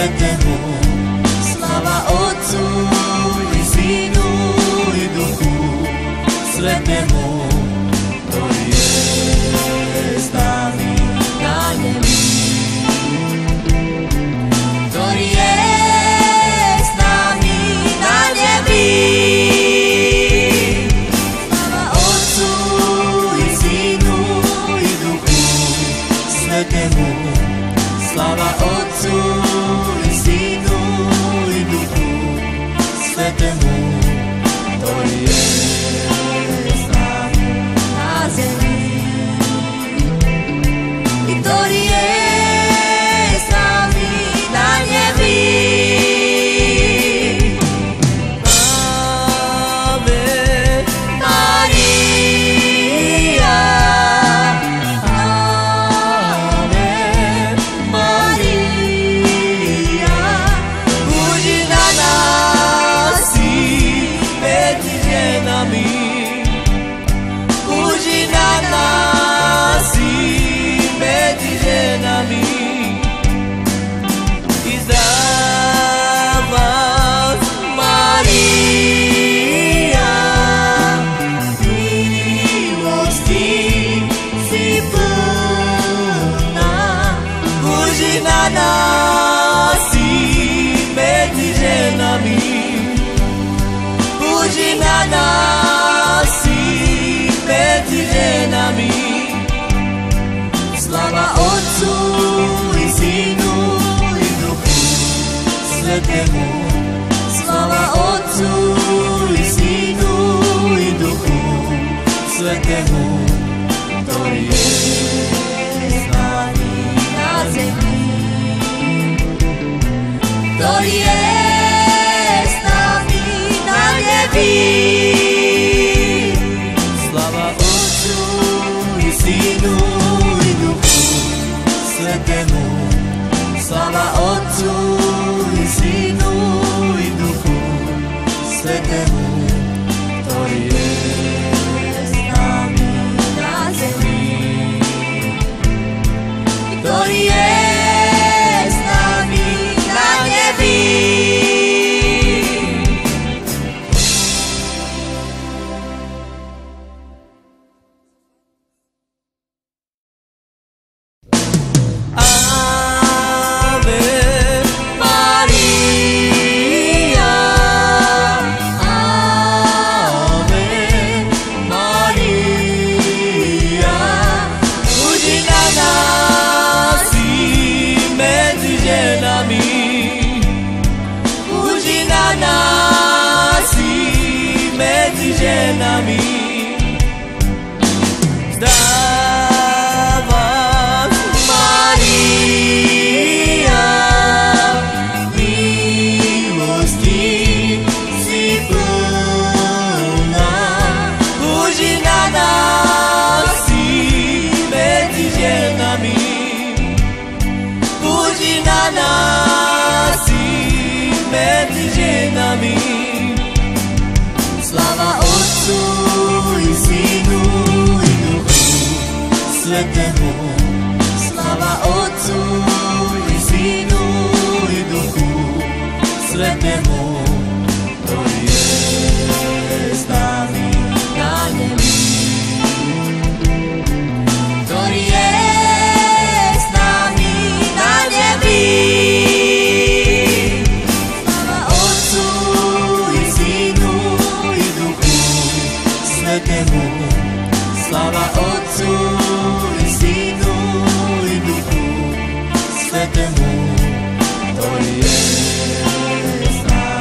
Svetému. Sláva Otcu i Synu i Duchu Svetému, ktorý je s nami na nebi. Ktorý je s nami na nebi. Sláva Otcu i Synu i Duchu Svetému. Sláva Otcu i Synu i Duchu Svetému, ktorý je s nami na zemi. Ktorý je s nami na nebi. Ave Maria, Ave Maria, buď na nás medzi ženami, buď na nás medzi ženami. I zdrava Maria, milosti si plná, buď na nás medzi ženami, buď na nás medzi ženami. Sláva Otcu i Synu i Duchu Svetému. Sláva Otcu i Synu i Duchu Svetému, ktorý je s nami na zemi. Ktorý je s nami na nebi. Sláva Otcu i Synu i Duchu Svetému. Sláva Otcu i Synu i Duchu Svetému, ktorý je s nami na zemi. Ktorý je s nami na nebi. Ave Maria, Ave Maria, buď na nás medzi ženami, buď na nás medzi ženami. Zdrava Maria, milosti si plná, buď na nás medzi ženami, buď na nás medzi ženami. Sláva Otcu i Synu i Duchu Svetému. Sláva Otcu i Synu i Duchu Svetému, ktorý je s nami na nebi. Ktorý je s nami na nebi. Sláva Otcu i Synu i Duchu Svetému. Sláva Otcu i Synu i Duchu Svetému, ktorý je s nami.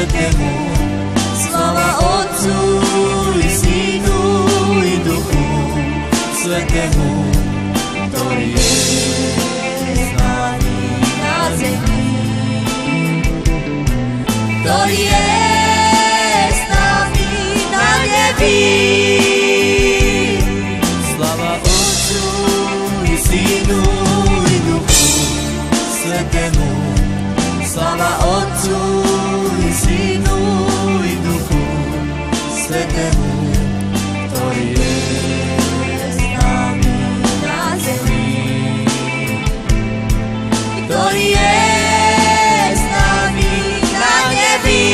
Svätému. Sláva Otcu i Synu i Duchu Svätému, ktorý je s nami na zemi, ktorý je s nami na nebi. Sláva Otcu i Synu i Duchu Svätému. Sláva Otcu i Synu i Duchu Svätému, ktorý je s nami na zemi, ktorý je s nami na nebi.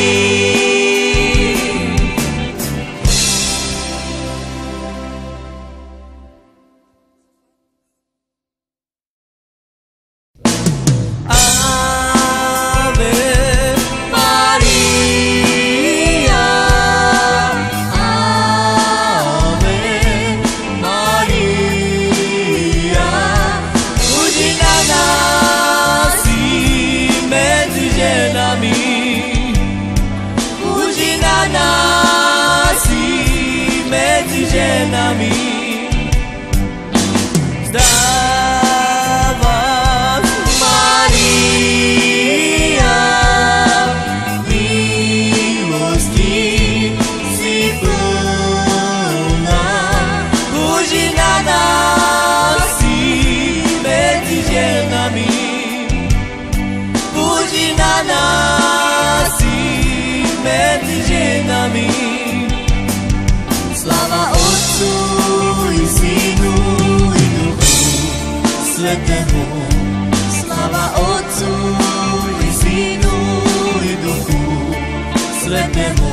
Sláva Otcu i Synu i Duchu Svätému. Sláva Otcu i Synu i Duchu Svätému,